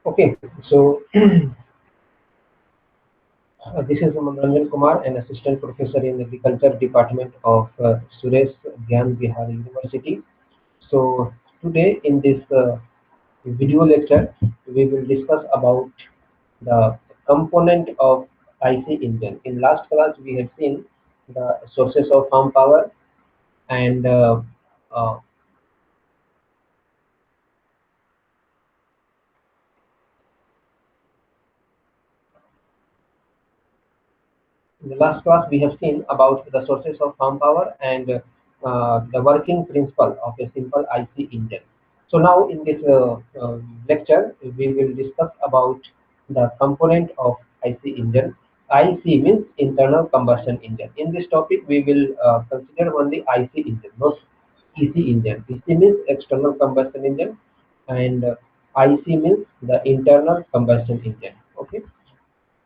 Okay, so this is Manoranjan Kumar, an assistant professor in agriculture department of Suresh Gyan Bihar University. So today in this video lecture, we will discuss about the component of IC engine. In last class, we have seen the sources of farm power and uh, in the last class, we have seen about the sources of farm power and the working principle of a simple IC engine. So now in this lecture, we will discuss about the component of IC engine. IC means internal combustion engine. In this topic, we will consider only IC engine, not EC engine. EC means external combustion engine, and IC means the internal combustion engine. Okay.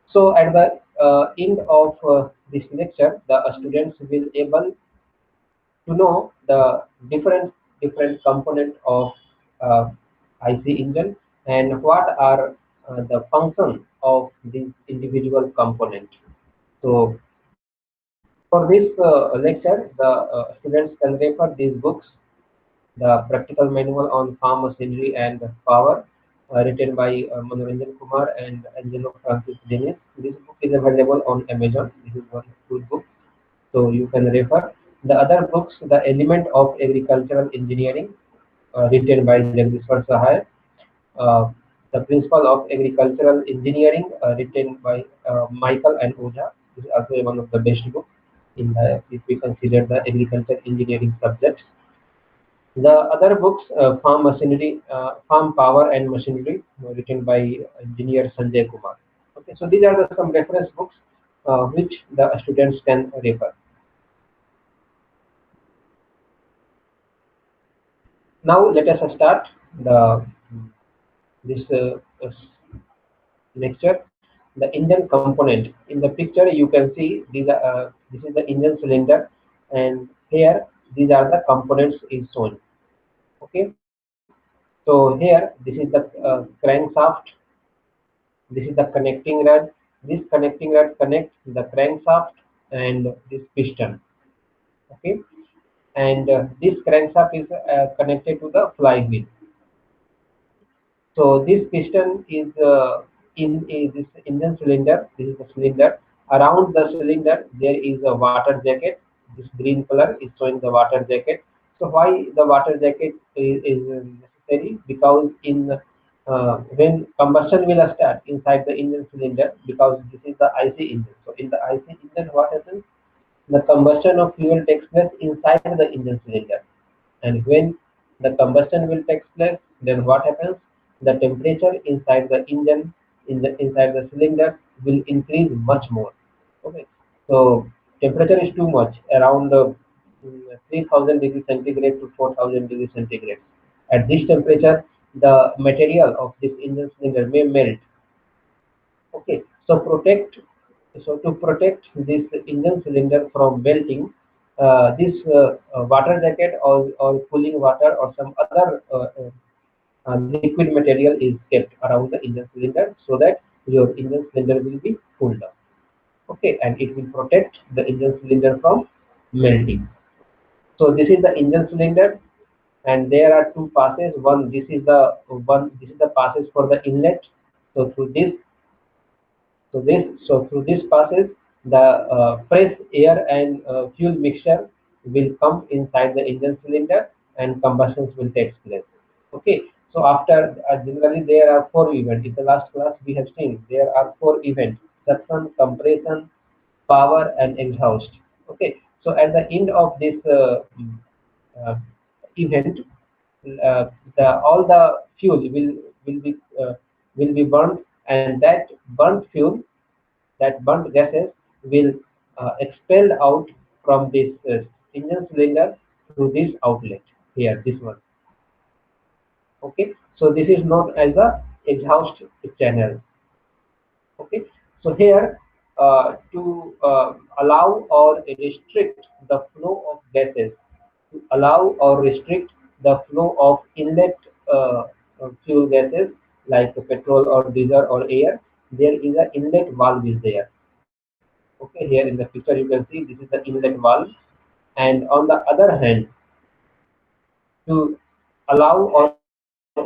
So at the end of this lecture, the students will able to know the different component of uh, IC engine and what are the function of these individual component. So for this lecture, the students can refer these books, the practical manual on farm machinery and power, written by Manoranjan Kumar and Angelo Francis Dennis. This book is available on Amazon. This is one good book, so you can refer. The other books, The Element of Agricultural Engineering, written by Jagdishwar Sahai. Uh, the Principle of Agricultural Engineering, written by Michael and Oja. This is also one of the best books in the, if we consider the agriculture engineering subjects. The other books, Farm Machinery, Farm Power and Machinery, written by engineer Sanjay Kumar. Okay, so these are some reference books which the students can refer. Now let us start the this lecture. The engine component. In the picture, you can see these are this is the engine cylinder, and here these are the components is shown. Okay, so here this is the crankshaft. This is the connecting rod. This connecting rod connects the crankshaft and this piston. Okay, and this crankshaft is connected to the flywheel. So this piston is in this engine cylinder. This is the cylinder. Around the cylinder there is a water jacket. This green color is showing the water jacket. So why the water jacket is necessary? Because in when combustion will start inside the engine cylinder, because this is the IC engine. So in the IC engine, what happens? The combustion of fuel takes place inside the engine cylinder, and when the combustion will take place, then what happens? The temperature inside the engine, inside the cylinder, will increase much more. Okay, so temperature is too much, around 3000 degrees centigrade to 4000 degrees centigrade. At this temperature, the material of this engine cylinder may melt. Okay, so to protect this engine cylinder from melting, this water jacket or cooling water or some other liquid material is kept around the engine cylinder so that your engine cylinder will be cooled down. Okay, and it will protect the engine cylinder from melting. So this is the engine cylinder, and there are two passes. This is the passes for the inlet. So through this passes, the fresh air and fuel mixture will come inside the engine cylinder, and combustions will take place. Okay. So after generally there are four events. In the last class we have seen there are four events: suction, compression, power, and exhaust. Okay. So at the end of this uh, event, all the fuel uh, will be burnt, and that burnt gases will expelled out from this engine cylinder through this outlet here, this one. Okay, so this is known as the exhaust channel. Okay, so here to allow or restrict the flow of gases, to allow or restrict the flow of inlet fuel gases, like petrol or diesel or air, there is an inlet valve is there. Okay, here in the picture you can see this is the inlet valve, and on the other hand, to allow or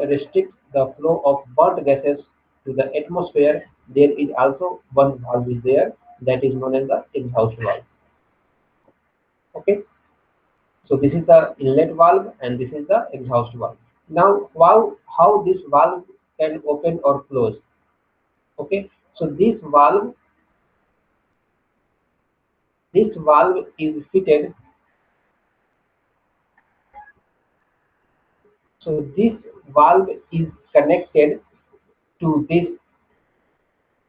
restrict the flow of burnt gases to the atmosphere, there is also one valve is there, that is known as the exhaust valve. Okay, so this is the inlet valve and this is the exhaust valve. Now, how this valve can open or close? Okay, so this valve is fitted. So this valve is connected to this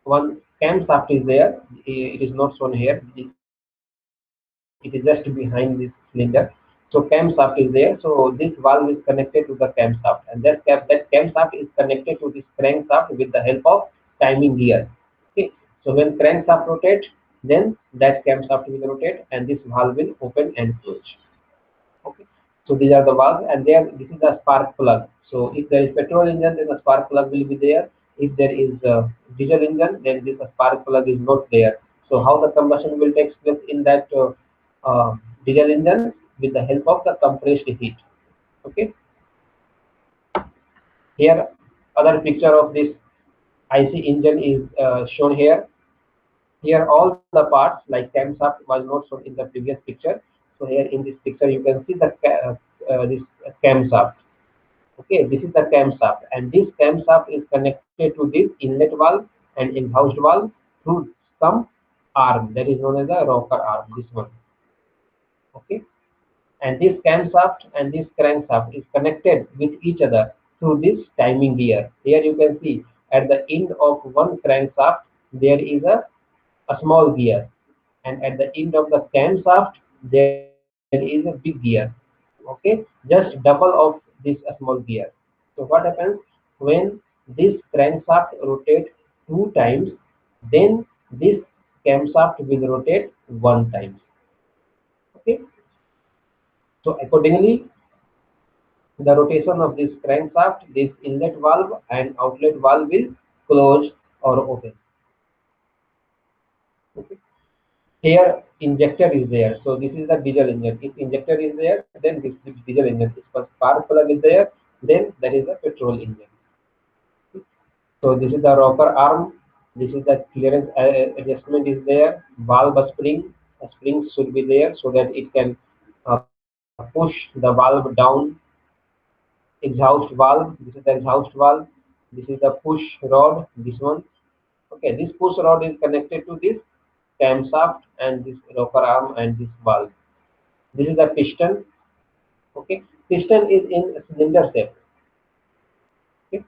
one camshaft is there. It is not shown here. It is just behind this cylinder. So camshaft is there. So this valve is connected to the camshaft, and that camshaft is connected to this crankshaft with the help of timing gear. Okay. So when crankshaft rotates, then that camshaft will rotate, and this valve will open and close. Okay. So these are the valves, and there this is a spark plug. So if there is petrol engine, then the spark plug will be there. If there is a diesel engine, then this spark plug is not there. So how the combustion will take place in that diesel engine with the help of the compressed heat. Okay. Here other picture of this IC engine is shown here. Here all the parts like camshaft was not shown in the previous picture. So here in this picture you can see the this camshaft. Okay, this is the camshaft, and this camshaft is connected to this inlet valve and exhaust valve through some arm that is known as a rocker arm. This one. Okay, and this camshaft and this crankshaft is connected with each other through this timing gear. Here you can see at the end of one crankshaft there is a small gear, and at the end of the camshaft there is a big gear. Okay, just double of this small gear. So what happens when this crankshaft rotates two times, then this camshaft will rotate one time. Okay, so accordingly the rotation of this crankshaft, this inlet valve and outlet valve will close or open. Okay. Here injector is there, so this is the diesel engine. If injector is there, then this is diesel engine. If spark plug is there, then that is the petrol engine. So this is the rocker arm. This is the clearance adjustment is there. Valve spring, a spring should be there so that it can push the valve down. Exhaust valve. This is the exhaust valve. This is the push rod. This one. Okay, this push rod is connected to this camshaft and this rocker arm and this valve. This is the piston. Okay, piston is in cylinder shape. Okay,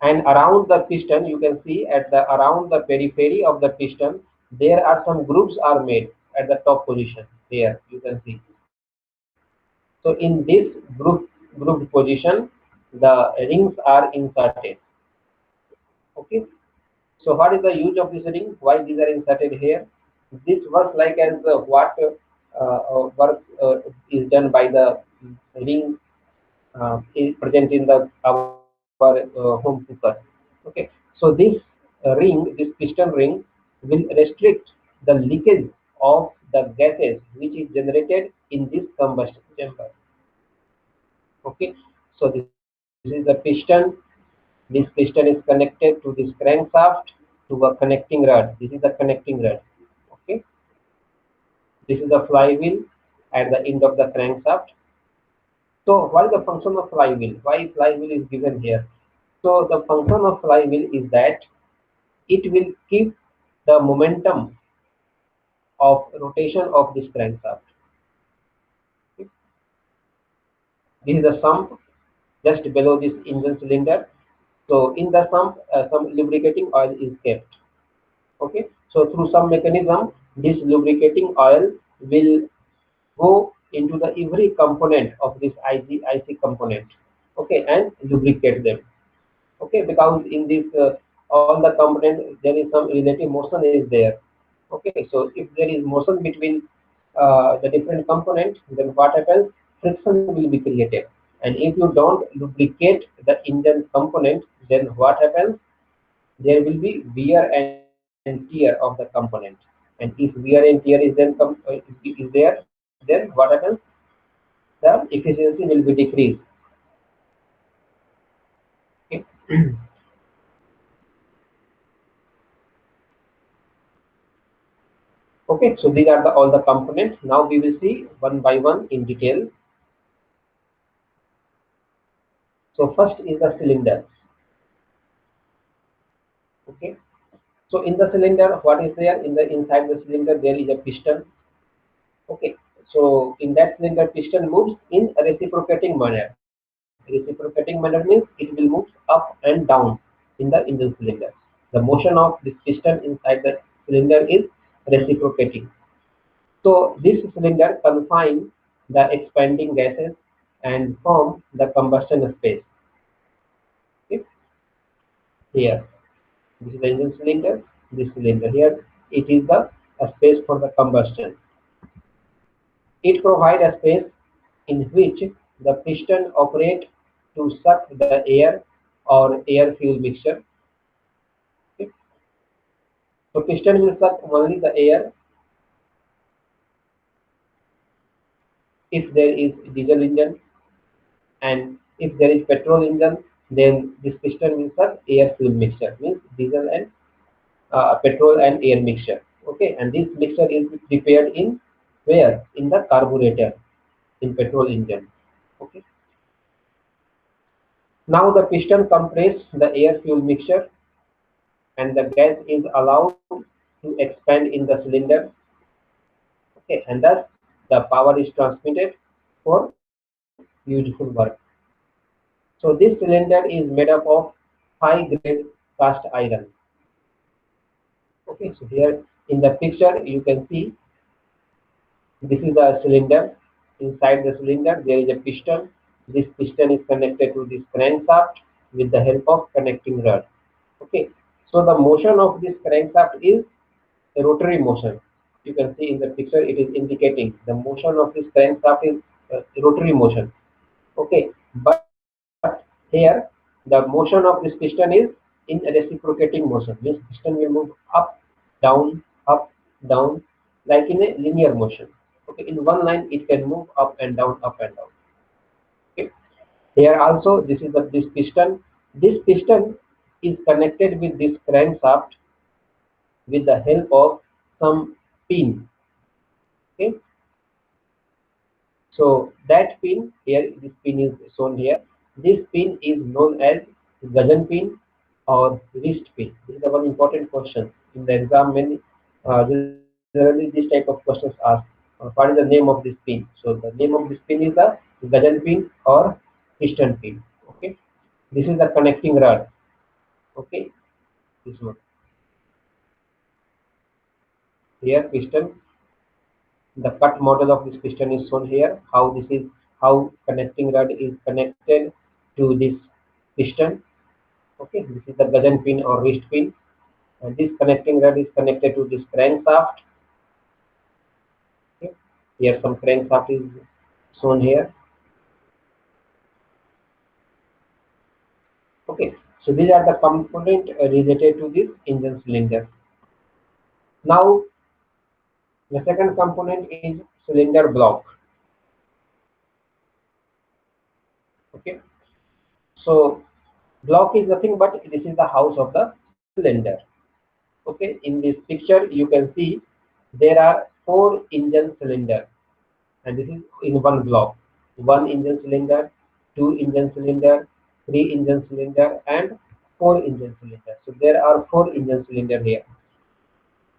and around the piston you can see at the around the periphery of the piston there are some grooves are made at the top position. There you can see. So in this grooved position the rings are inserted. Okay, so what is the use of this ring? Why these are inserted here? This works like as what work is done by the ring is present in the our home cooker. Okay, so this ring, this piston ring, will restrict the leakage of the gases which is generated in this combustion chamber. Okay, so this is the piston. This piston is connected to this crankshaft to a connecting rod. This is the connecting rod. Okay, this is the flywheel at the end of the crankshaft. So what is the function of flywheel? Why flywheel is given here? So the function of flywheel is that it will keep the momentum of rotation of this crankshaft. Okay. This is the sump just below this engine cylinder. So in the sump, some lubricating oil is kept. Okay. So through some mechanism, this lubricating oil will go into the every component of this IC component. Okay, and lubricate them. Okay, because in this all the components there is some relative motion is there. Okay, so if there is motion between the different components, then what happens? Friction will be created, and if you don't lubricate the engine component, then what happens? There will be wear and tear of the component, and if wear and tear is is there, then what happens? The efficiency will be decreased. Okay. Okay, so these are all the components. Now we will see one by one in detail. So first is the cylinder. Okay, so in the cylinder, what is there? Inside the cylinder there is a piston. Okay, so in that cylinder, piston moves in a reciprocating manner. Reciprocating manner means it will move up and down in the engine cylinder. The motion of this piston inside the cylinder is reciprocating. So this cylinder confines the expanding gases and form the combustion space. Okay? Here, this is the engine cylinder. This cylinder here, it is the a space for the combustion. It provides a space in which the piston operates to suck the air or air-fuel mixture. Okay? So piston will suck only the air if there is diesel engine, and if there is petrol engine, then this piston will suck air-fuel mixture, means diesel and petrol and air mixture. Okay, and this mixture is prepared in where? In the carburetor in petrol engine. Okay. Now the piston compresses the air fuel mixture and the gas is allowed to expand in the cylinder. Okay, and thus the power is transmitted for useful work. So this cylinder is made up of high grade cast iron. Okay, so here in the picture you can see this is the cylinder. Inside the cylinder there is a piston. This piston is connected to this crankshaft with the help of connecting rod. Okay, so the motion of this crankshaft is a rotary motion. You can see in the picture it is indicating the motion of this crankshaft is rotary motion. Okay, but here the motion of this piston is in a reciprocating motion. This piston will move up, down, like in a linear motion. Okay, in one line it can move up and down, up and down. Okay. Here also this piston. This piston is connected with this crankshaft with the help of some pin. Okay, so that pin here, this pin is shown here. This pin is known as Gajan pin or wrist pin. This is the one important question in the exam. Many generally this type of questions asked. What is the name of this pin? So the name of this pin is the Gajan pin or piston pin. Okay, this is the connecting rod. Okay, this one here piston. The cut model of this piston is shown here. How connecting rod is connected to this piston. Okay, this is the Gajan pin or wrist pin. And this connecting rod is connected to this crankshaft. Okay. Here some crankshaft is shown here. Okay, so these are the component related to this engine cylinder. Now the second component is cylinder block. Okay, so block is nothing but this is the house of the cylinder. Okay, in this picture you can see there are four engine cylinders, and this is in one block. One engine cylinder, two engine cylinder, three engine cylinder, and four engine cylinder. So there are four engine cylinder here.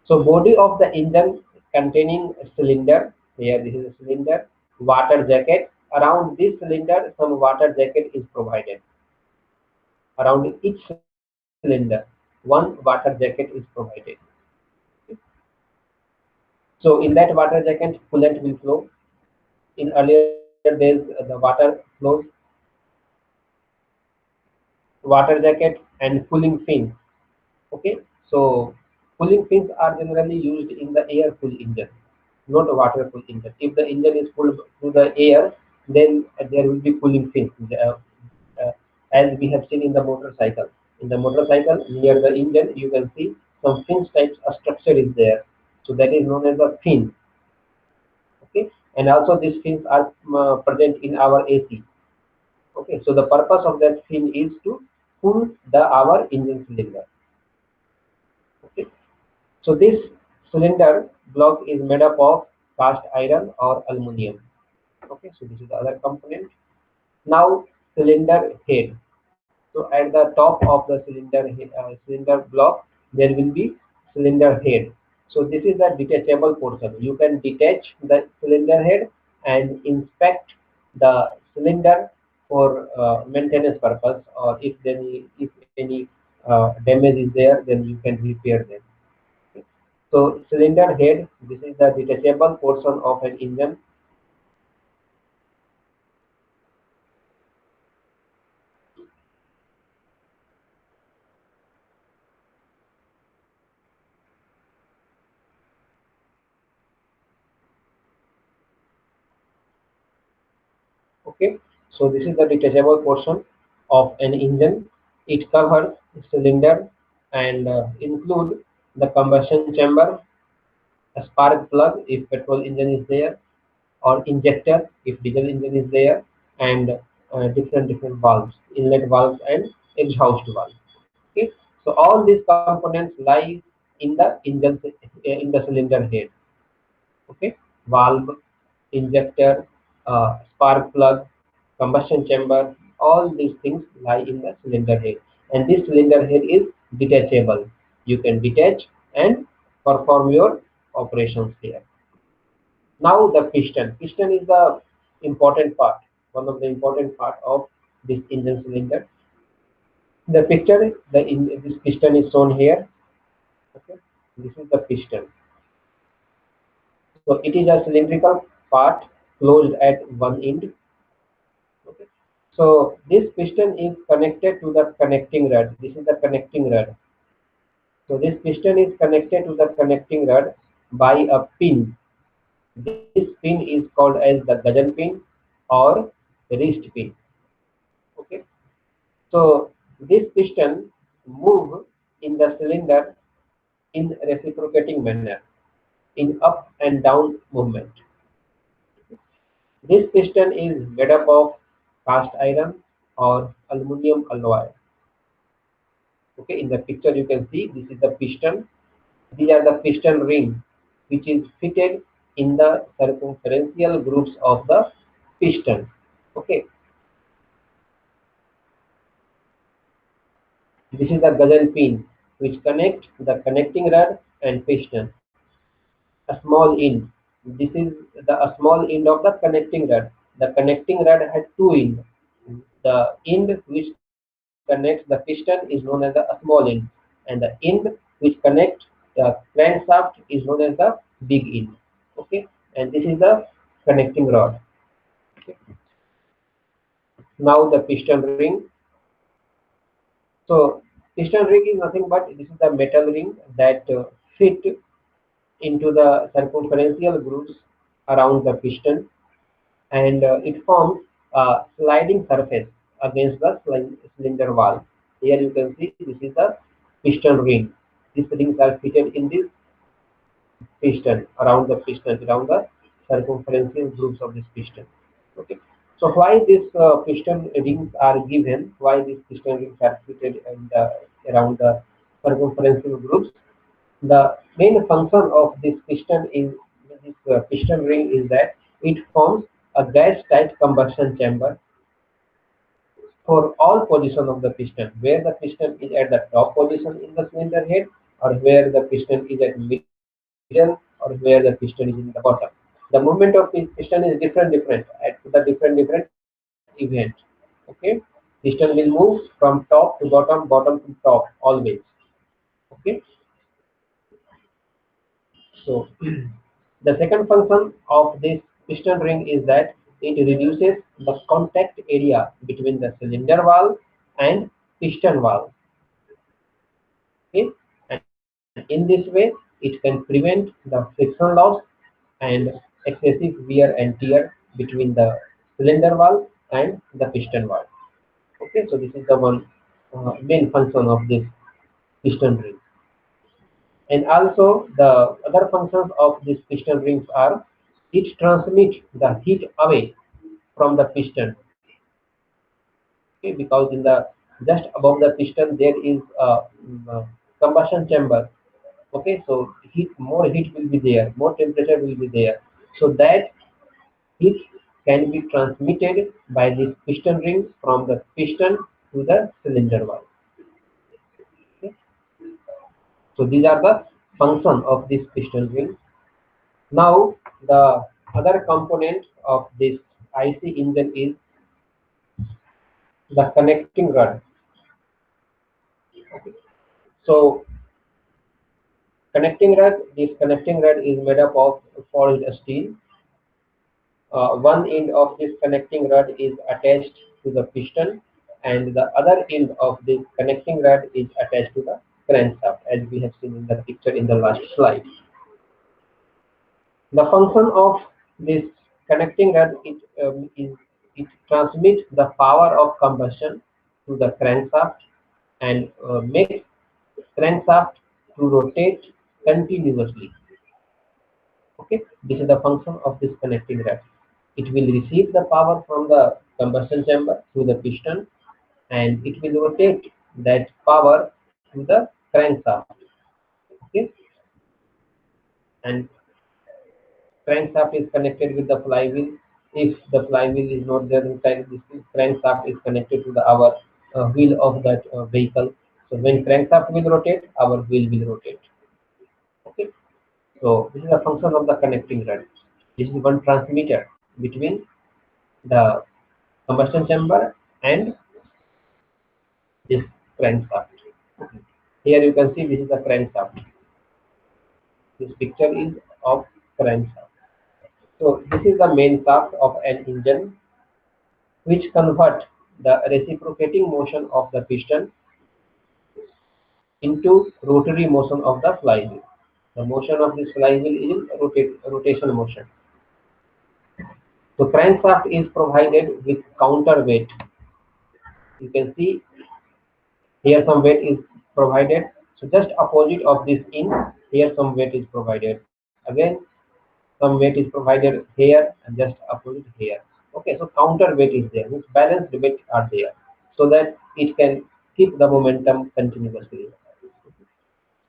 So body of the engine containing a cylinder. Here this is a cylinder. Water jacket. Around this cylinder, some water jacket is provided. Around each cylinder, one water jacket is provided. So in that water jacket, coolant will flow. In earlier days, the water flows, water jacket and cooling fins. Okay, so cooling fins are generally used in the air cool engine, not a water cool engine. If the engine is cooled through the air, then there will be cooling fins, uh, as we have seen in the motorcycle. In the motorcycle, near the engine, you can see some fins types of structure is there. So that is known as the fin. Okay, and also these fins are present in our AC. Okay, so the purpose of that fin is to cool the our engine cylinder. Okay, so this cylinder block is made up of cast iron or aluminum. Okay, so this is the other component. Now cylinder head. So at the top of the cylinder block, there will be cylinder head. So this is the detachable portion. You can detach the cylinder head and inspect the cylinder for maintenance purpose, or if any damage is there, then you can repair them. Okay. So cylinder head, this is the detachable portion of an engine. Okay, so this is the detachable portion of an engine. It covers cylinder and include the combustion chamber, a spark plug if petrol engine is there, or injector if diesel engine is there, and different valves, inlet valves and exhaust valves. Okay, so all these components lie in the engine, in the cylinder head. Okay, valve, injector, spark plug, combustion chamber, all these things lie in the cylinder head, and this cylinder head is detachable. You can detach and perform your operations here. Now the piston is the important part, one of the important part of this engine cylinder. The picture, this piston is shown here. Okay, this is the piston. So it is a cylindrical part closed at one end. Okay. So this piston is connected to the connecting rod. This is the connecting rod. So this piston is connected to the connecting rod by a pin. This pin is called as the gudgeon pin or wrist pin. Okay. So this piston move in the cylinder in reciprocating manner, in up and down movement. This piston is made up of cast iron or aluminum alloy. Okay, in the picture you can see this is the piston. These are the piston ring, which is fitted in the circumferential grooves of the piston. Okay, this is the gudgeon pin, which connect the connecting rod and piston. A small end. This is a small end of the connecting rod. The connecting rod has two ends. The end which connects the piston is known as a small end, and the end which connects the crankshaft is known as the big end. Okay, and this is the connecting rod. Okay. Now the piston ring. So piston ring is nothing but this is the metal ring that fit into the circumferential grooves around the piston, and it forms a sliding surface against the cylinder wall. Here you can see this is the piston ring. These rings are fitted in this piston, around the circumferential grooves of this piston. Okay. So why these piston rings are given? Why these piston rings are fitted around the circumferential grooves? The main function of this piston ring is that it forms a gas tight combustion chamber for all position of the piston, where the piston is at the top position in the cylinder head, or where the piston is at middle, or where the piston is in the bottom. The movement of the piston is different at the different event. Okay, piston will move from top to bottom, bottom to top always. Okay, so the second function of this piston ring is that it reduces the contact area between the cylinder valve and piston valve. Okay, and in this way it can prevent the friction loss and excessive wear and tear between the cylinder valve and the piston valve. Okay, so this is the one. main function of this piston ring. And also the other functions of these piston rings are it transmits the heat away from the piston. Okay, because in the just above the piston there is a combustion chamber. Okay, so more heat will be there, more temperature will be there. So that heat can be transmitted by this piston ring from the piston to the cylinder valve. Okay. So these are the function of this piston ring. Now the other component of this IC engine is the connecting rod. So connecting rod, this connecting rod is made up of forged steel. One end of this connecting rod is attached to the piston, and the other end of this connecting rod is attached to the crankshaft, as we have seen in the picture in the last slide. The function of this connecting rod is it transmits the power of combustion to the crankshaft and makes crankshaft to rotate continuously. Okay, this is the function of this connecting rod. It will receive the power from the combustion chamber through the piston, and it will rotate that power to the crankshaft. Okay, and crankshaft is connected with the flywheel. If the flywheel is not there inside, this crankshaft is connected to the our wheel of that vehicle. So when crankshaft will rotate, our wheel will rotate. Okay, so this is a function of the connecting rod. This is one transmitter between the combustion chamber and this crankshaft. Here you can see this is a crankshaft. This picture is of crankshaft. So this is the main shaft of an engine which convert the reciprocating motion of the piston into rotary motion of the flywheel. The motion of this flywheel is rotation motion. So crankshaft is provided with counterweight. You can see here some weight is provided. So just opposite of this in, here some weight is provided. Again, some weight is provided here and just opposite here. Okay, so counter weight is there, means balanced weight are there, so that it can keep the momentum continuously.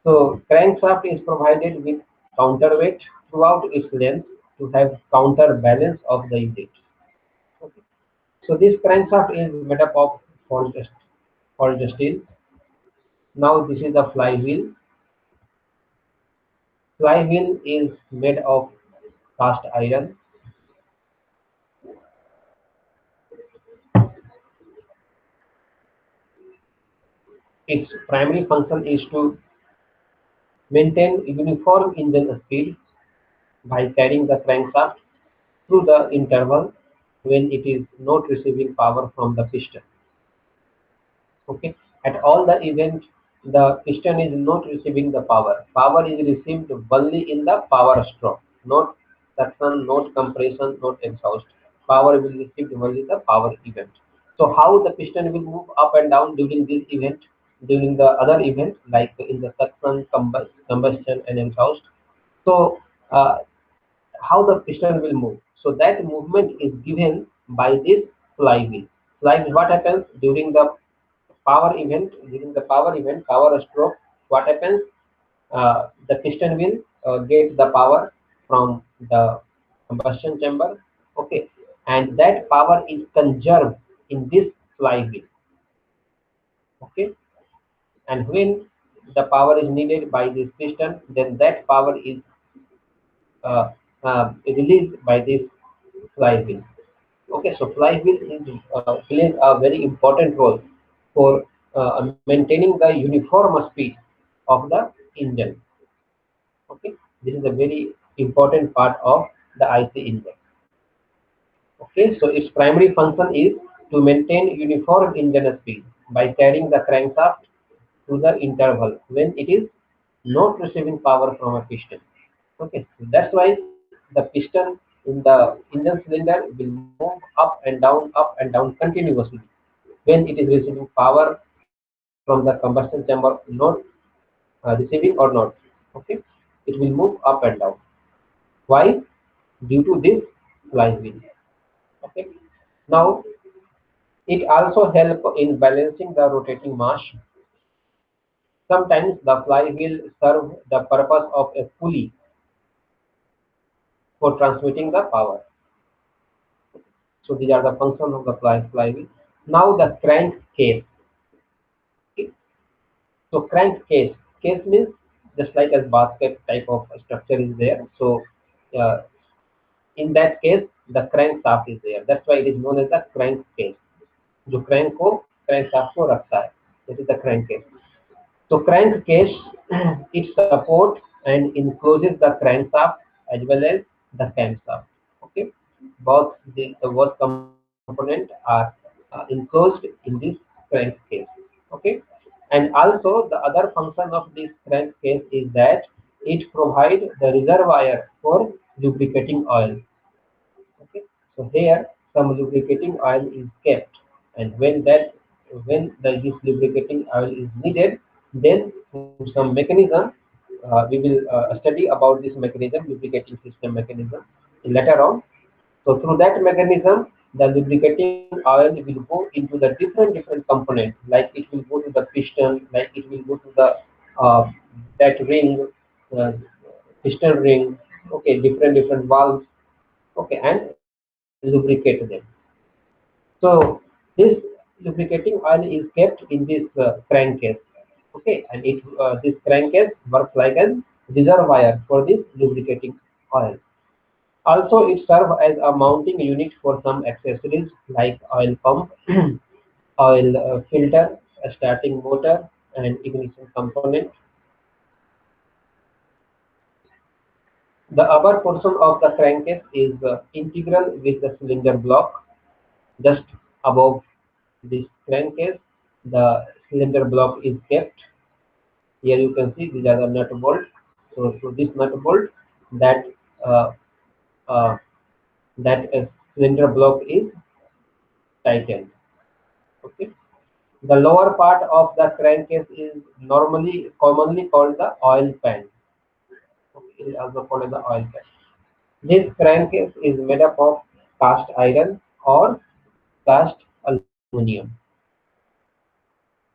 So crankshaft is provided with counterweight throughout its length to have counterbalance of the unit. Okay. So this crankshaft is made up of forged steel. Now this is the flywheel. Flywheel is made of cast iron. Its primary function is to maintain uniform engine speed by carrying the crankshaft through the interval when it is not receiving power from the piston. Okay, at all the event, the piston is not receiving the power. Power is received only in the power stroke, not suction, not compression, not exhaust. Power will be received only in the power event. So how the piston will move up and down during this event, during the other event like in the suction, combustion, and exhaust. So how the piston will move. So that movement is given by this flywheel. Flywheel, what happens during the power event? During the power event, power stroke, what happens? The piston will get the power from the combustion chamber. Okay, and that power is conserved in this flywheel. Okay, and when the power is needed by this piston, then that power is uh, released by this flywheel. Okay, so flywheel is plays a very important role for maintaining the uniform speed of the engine. Okay, this is a very important part of the IC engine. Okay, so its primary function is to maintain uniform engine speed by carrying the crankshaft to the interval when it is not receiving power from a piston. Okay, so that's why the piston in the engine cylinder will move up and down continuously when it is receiving power from the combustion chamber, not receiving or not. Okay, it will move up and down. Why? Due to this flywheel. Okay. Now it also help in balancing the rotating mass. Sometimes the flywheel serve the purpose of a pulley for transmitting the power. So these are the functions of the flywheel. Now the crankcase. Okay. So case means just like a basket type of structure is there. So uh, in that case, the crankshaft is there. That's why it is known as the crankcase. जो crank को crankshaft को रखता है. This is the crankcase. So crankcase it supports and encloses the crankshaft as well as the camshaft. Okay, both the both component are enclosed in this crankcase. Okay, and also the other function of this crankcase is that it provides the reservoir for lubricating oil. Okay, so here some lubricating oil is kept, and when this lubricating oil is needed, then through some mechanism, we will study about this mechanism, lubricating system mechanism, later on. So through that mechanism, the lubricating oil will go into the different components, like it will go to the piston, like it will go to the uh, that ring, uh, piston ring, okay, different valves, okay, and lubricate them. So this lubricating oil is kept in this crankcase, okay, and this crankcase works like a reservoir for this lubricating oil. Also, it serves as a mounting unit for some accessories like oil pump, oil filter, a starting motor, and ignition component. The upper portion of the crankcase is integral with the cylinder block. Just above this crankcase, the cylinder block is kept. Here you can see these are the nut bolt. So through this nut bolt, that uh, uh, cylinder block is tightened. Okay. The lower part of the crankcase is commonly called the oil pan. Okay. It is also called as the oil pan. This crankcase is made up of cast iron or cast aluminum.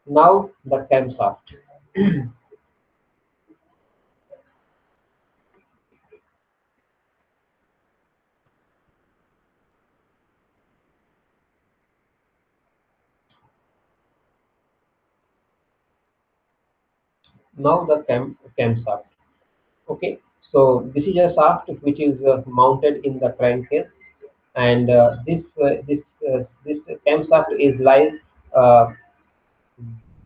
Now the camshaft. Now the camshaft. Okay, so this is a shaft which is mounted in the crankcase, and this camshaft is lies uh,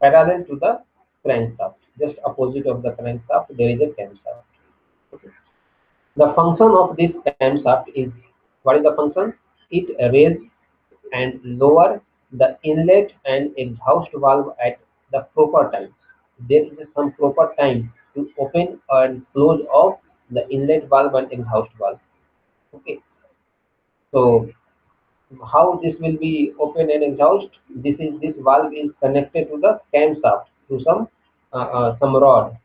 parallel to the crankshaft. Just opposite of the crankshaft, there is a camshaft. Okay. The function of this camshaft is, what is the function? It raises and lower the inlet and exhaust valve at the proper time. There is some proper time to open and close of the inlet valve and exhaust valve. Okay, so how this will be open and exhaust? This valve is connected to the camshaft to some rod.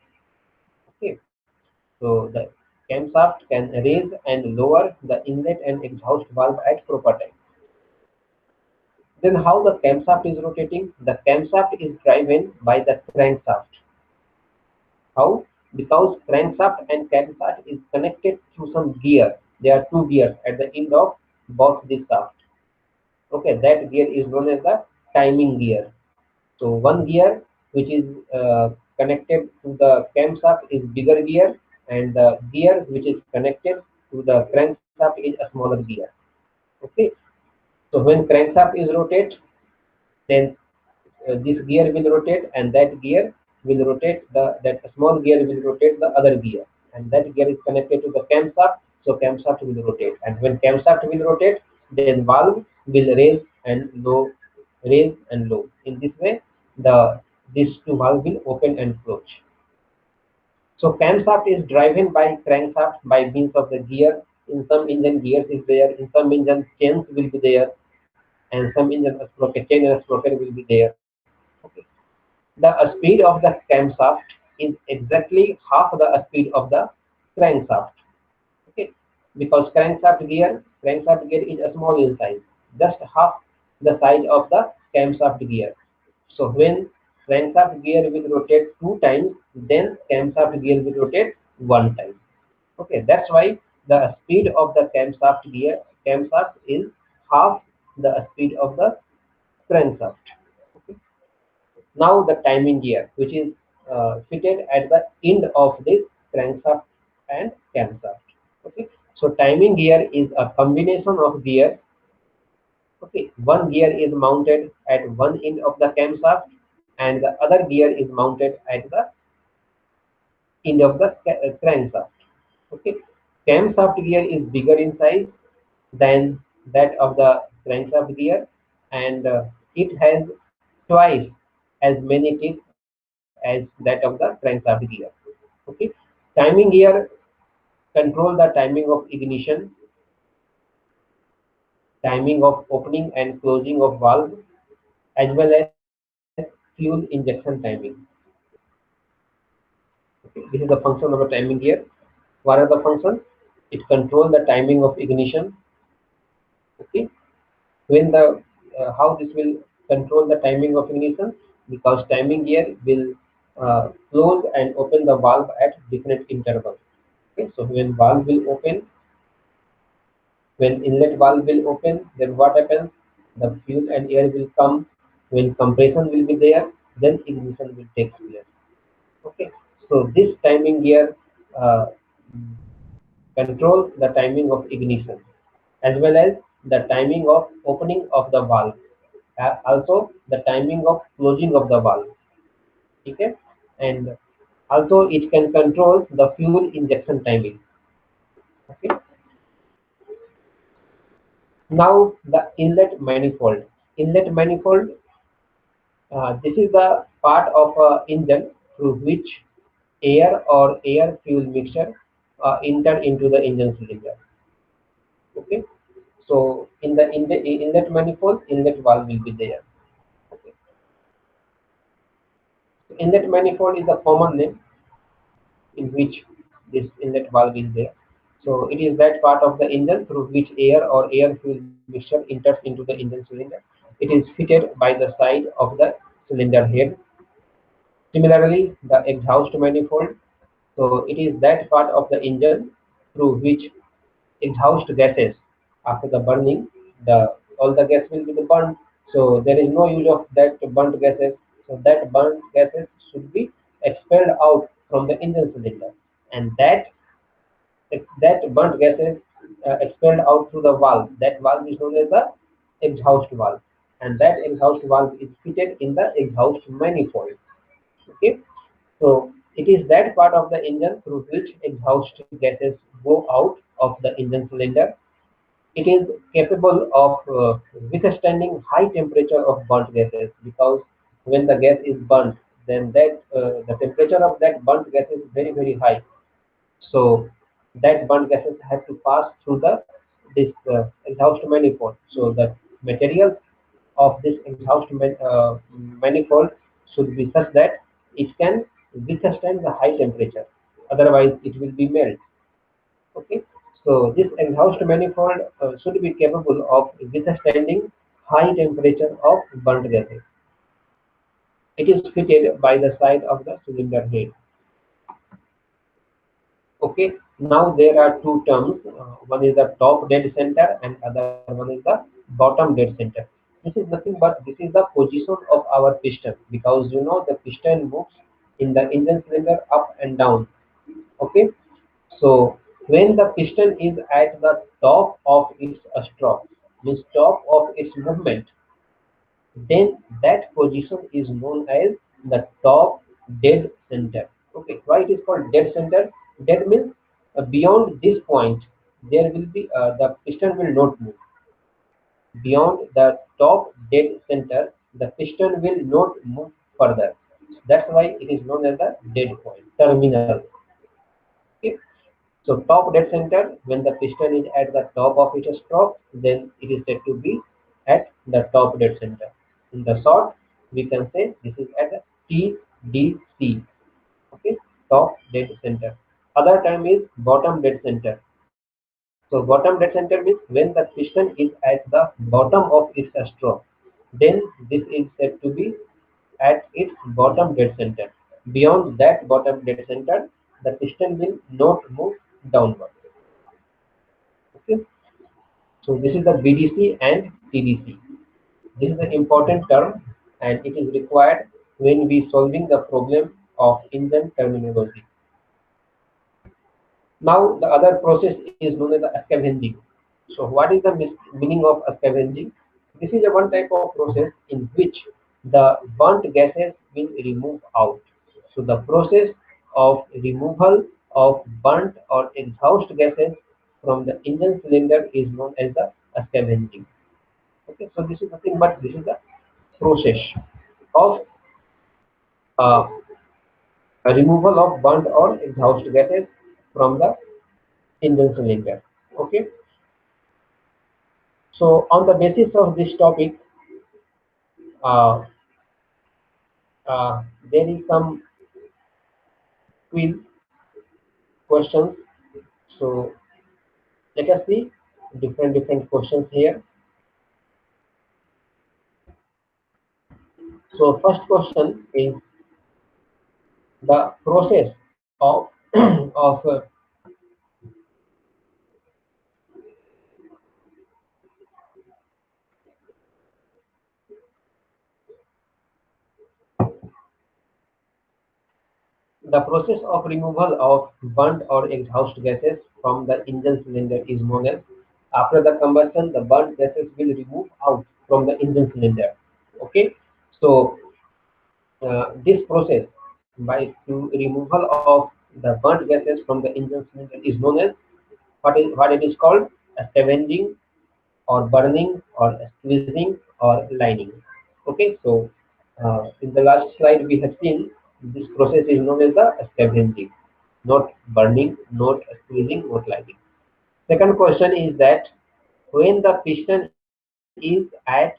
Okay, so the camshaft can raise and lower the inlet and exhaust valve at proper time. Then how the camshaft is rotating? The camshaft is driven by the crankshaft. How? Because crankshaft and camshaft is connected through some gear. There are two gears at the end of both the shaft. Okay, that gear is known as the timing gear. So one gear which is connected to the camshaft is bigger gear, and the gear which is connected to the crankshaft is a smaller gear. Okay, so when crankshaft is rotate, then this gear will rotate, and that gear will rotate that small gear will rotate the other gear, and that gear is connected to the camshaft, so camshaft will rotate, and when camshaft will rotate, then valve will raise and low. In this way, the these two valve will open and close. So camshaft is driven by crankshaft by means of the gear. In some engine, gears is there, in some engine chains will be there, and some engine sprocket, chain and sprocket will be there. Okay. The speed of the camshaft is exactly half the speed of the crankshaft. Okay, because crankshaft gear is a small in size, just half the size of the camshaft gear. So when crankshaft gear will rotate two times, then camshaft gear will rotate one time. Okay, that's why the speed of the camshaft is half the speed of the crankshaft. Okay. Now the timing gear, which is fitted at the end of this crankshaft and camshaft. Okay, so timing gear is a combination of gears. Okay, one gear is mounted at one end of the camshaft, and the other gear is mounted at the end of the crankshaft. Okay, camshaft gear is bigger in size than that of the crankshaft gear, and it has twice as many teeth as that of the crankshaft gear. Okay, timing gear control the timing of ignition, timing of opening and closing of valve, as well as fuel injection timing. Okay, this is the function of a timing gear. What are the functions? It controls the timing of ignition. Okay, when the how this will control the timing of ignition, because timing gear will close and open the valve at different intervals. Okay, so when valve will open, when inlet valve will open, then what happens? The fuel and air will come. When compression will be there, then ignition will take place. Okay, so this timing gear uh, controls the timing of ignition as well as the timing of opening of the valve, also the timing of closing of the valve. Okay, and also it can control the fuel injection timing. Okay, now the inlet manifold. Inlet manifold, this is the part of a engine through which air or air fuel mixture enter into the engine cylinder. Okay, so in the inlet manifold, inlet valve will be there. Okay. So inlet manifold is a common name in which this inlet valve is there. So it is that part of the engine through which air or air fuel mixture enters into the engine cylinder. It is fitted by the side of the cylinder head. Similarly, the exhaust manifold. So it is that part of the engine through which exhaust gases after the burning, the all the gas will be the burnt. So there is no use of that burnt gases. So that burnt gases should be expelled out from the engine cylinder, and that burnt gases expelled out through the valve. That valve is known as the exhaust valve, and that exhaust valve is fitted in the exhaust manifold. Okay, so it is that part of the engine through which exhaust gases go out of the engine cylinder. It is capable of withstanding high temperature of burnt gases, because when the gas is burnt, then the temperature of that burnt gas is very high. So that burnt gases have to pass through the this exhaust manifold. So the materials of this manifold should be such that it can withstand the high temperature. Otherwise, it will be melt. Okay. So this exhaust manifold should be capable of withstanding high temperature of burnt gases. It is fitted by the side of the cylinder head. Okay, now there are two terms. One is the top dead center and other one is the bottom dead center. This is nothing but this is the position of our piston, because you know the piston moves in the engine cylinder up and down. Okay, so when the piston is at the top of its stroke, means top of its movement, then that position is known as the top dead center. Okay, why it is called dead center? Dead means beyond this point, there will be the piston will not move. Beyond the top dead center, the piston will not move further. That's why it is known as the dead point, terminal. Okay. So top dead center, when the piston is at the top of its stroke, then it is said to be at the top dead center. In the short, we can say this is at the TDC. Okay, top dead center. Other term is bottom dead center. So bottom dead center means when the piston is at the bottom of its stroke, then this is said to be at its bottom dead center. Beyond that bottom dead center, the piston will not move downward. Okay, so this is the BDC and TDC. This is an important term and it is required when we solving the problem of engine terminology. Now the other process is known as the scavenging. So what is the meaning of scavenging? This is a one type of process in which the burnt gases will remove out. So the process of removal of burnt or exhaust gases from the engine cylinder is known as the scavenging. Okay, so this is nothing but this is the process of uh, removal of burnt or exhaust gases from the engine cylinder. Okay, so on the basis of this topic, uh, there is some quiz questions. So let us see different questions here. So first question is the process of of the process of removal of burnt or exhaust gases from the engine cylinder is known as after the combustion the burnt gases will remove out from the engine cylinder. Okay, so this process by to removal of the burnt gases from the engine cylinder is known as what it is called scavenging or burning or squeezing or lining. Okay, so in the last slide we have seen this process is known as the scavenging, not burning, not squeezing, not lining. Second question is that when the piston is at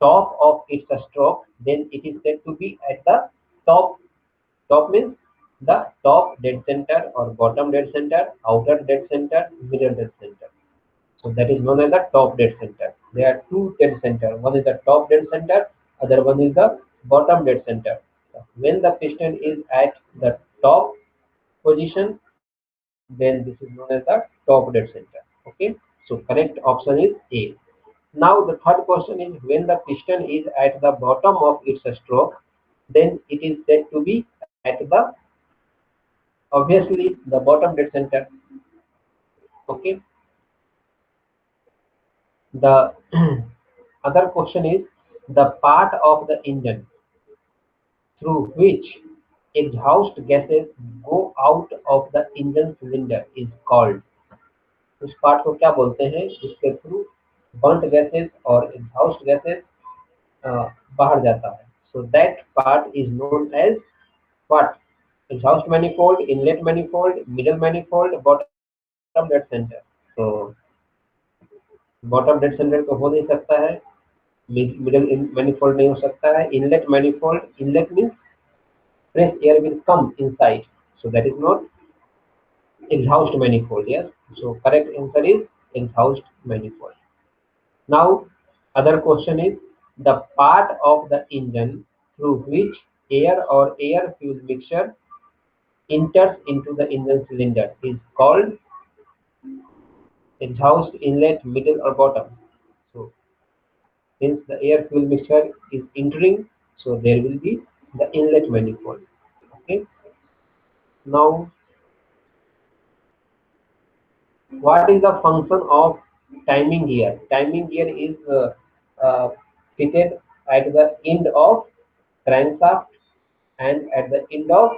top of its stroke, then it is said to be at the top. Top means the top dead center or bottom dead center, outer dead center, middle dead center. So that is known as the top dead center. There are two dead center. One is the top dead center, other one is the bottom dead center. When the piston is at the top position, then this is known as the top dead center. Okay. So correct option is A. Now the third question is when the piston is at the bottom of its stroke, then it is said to be at the obviously the bottom dead center. Okay. The other question is the part of the engine through which exhaust gases go out of the engine cylinder is called. उस part को क्या बोलते हैं जिसके through बर्nt gases और exhaust gases बाहर जाता है. So that part is known as what? Exhaust manifold, inlet manifold, middle manifold, bottom dead center. So bottom dead centre तो हो नहीं सकता है, मिडल मैनिफोल्ड नहीं हो सकता है, inlet manifold, inlet means fresh air will come inside, so that is not exhaust manifold. Yes, so correct answer is exhaust manifold. Now other question is the part of the engine through which air or air fuel mixture enters into the engine cylinder is called exhaust, inlet, middle or bottom. So since the air fuel mixture is entering, so there will be the inlet manifold. Okay, now what is the function of timing gear? Timing gear is fitted at the end of crankshaft and at the end of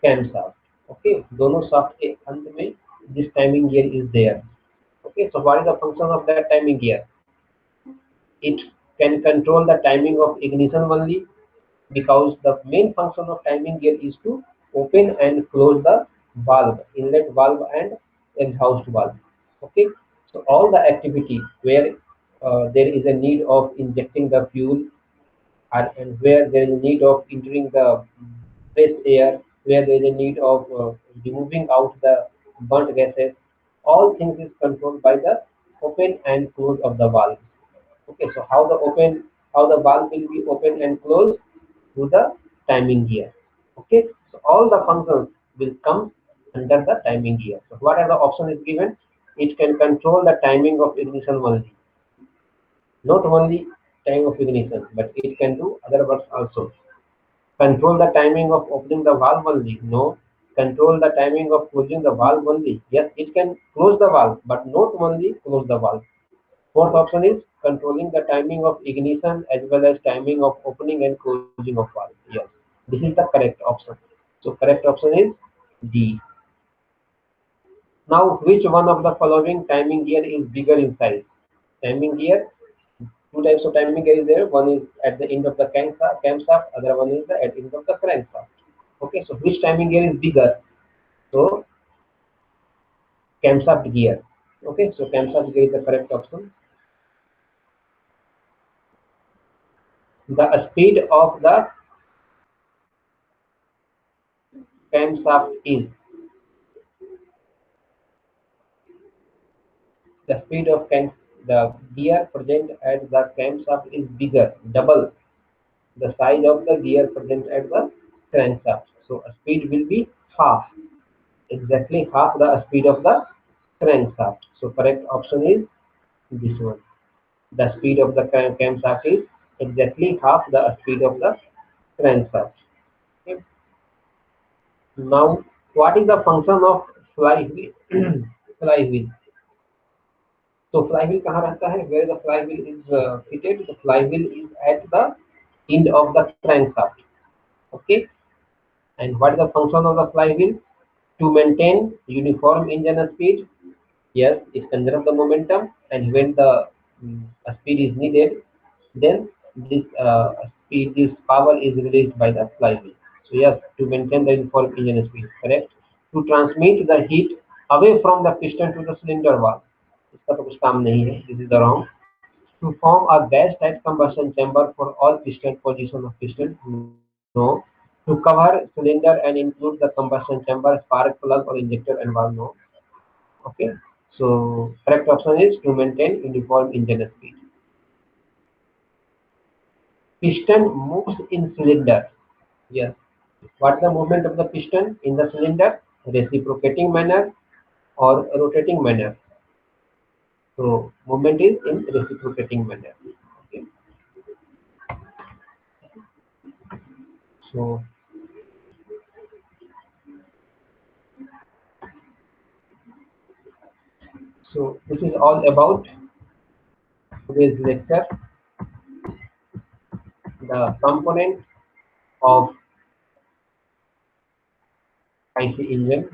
camshaft. Okay, दोनों shaft के अंत में this timing gear is there. Okay, so what is the function of that timing gear? It can control the timing of ignition only, because the main function of timing gear is to open and close the valve, inlet valve and exhaust valve. Okay, so all the activity where there is a need of injecting the fuel and where there is a need of entering the fresh air, where there is a need of removing out the burnt gases. All things is controlled by the open and close of the valve. Okay, so how the valve will be open and closed through the timing gear. Okay, so all the functions will come under the timing gear. So whatever option is given, it can control the timing of ignition only, not only time of ignition, but it can do other works also. Control the timing of opening the valve only. No. Control the timing of closing the valve only. Yes, it can close the valve, but not only close the valve. Fourth option is controlling the timing of ignition as well as timing of opening and closing of valve. Yes, this is the correct option. So correct option is D. Now, which one of the following timing gear is bigger in size? Timing gear, two types of timing gear is there. One is at the end of the camshaft, other one is at the end of the crankshaft. Okay, so which timing gear is bigger? So camshaft gear. Okay, so camshaft gear is the correct option. The speed of the camshaft is the speed of the gear present at the camshaft is bigger, double the size of the gear present at the crankshaft. So speed will be half, exactly half the speed of the crankshaft. So correct option is this one. The speed of the camshaft is exactly half the speed of the crankshaft. Okay. Now, what is the function of flywheel? flywheel. So flywheel कहाँ रहता है? Where the flywheel is fitted? The flywheel is at the end of the crankshaft. Okay. And what is the function of the flywheel? To maintain uniform engine speed. Yes, it conserves the momentum, and when the speed is needed, then this power is released by the flywheel. So yes, to maintain the uniform engine speed, correct. To transmit the heat away from the piston to the cylinder valve. इसका तो कुछ काम नहीं है. This is the wrong. To form a gas tight combustion chamber for all piston position of piston. No. To cover cylinder and include the combustion chamber, spark plug or injector and valve. No. Okay. So correct option is to maintain uniform engine speed. Piston moves in cylinder. Yes. What the movement of the piston in the cylinder? Reciprocating manner or rotating manner. So movement is in reciprocating manner. Okay. So this is all about today's lecture. The component of IC engine.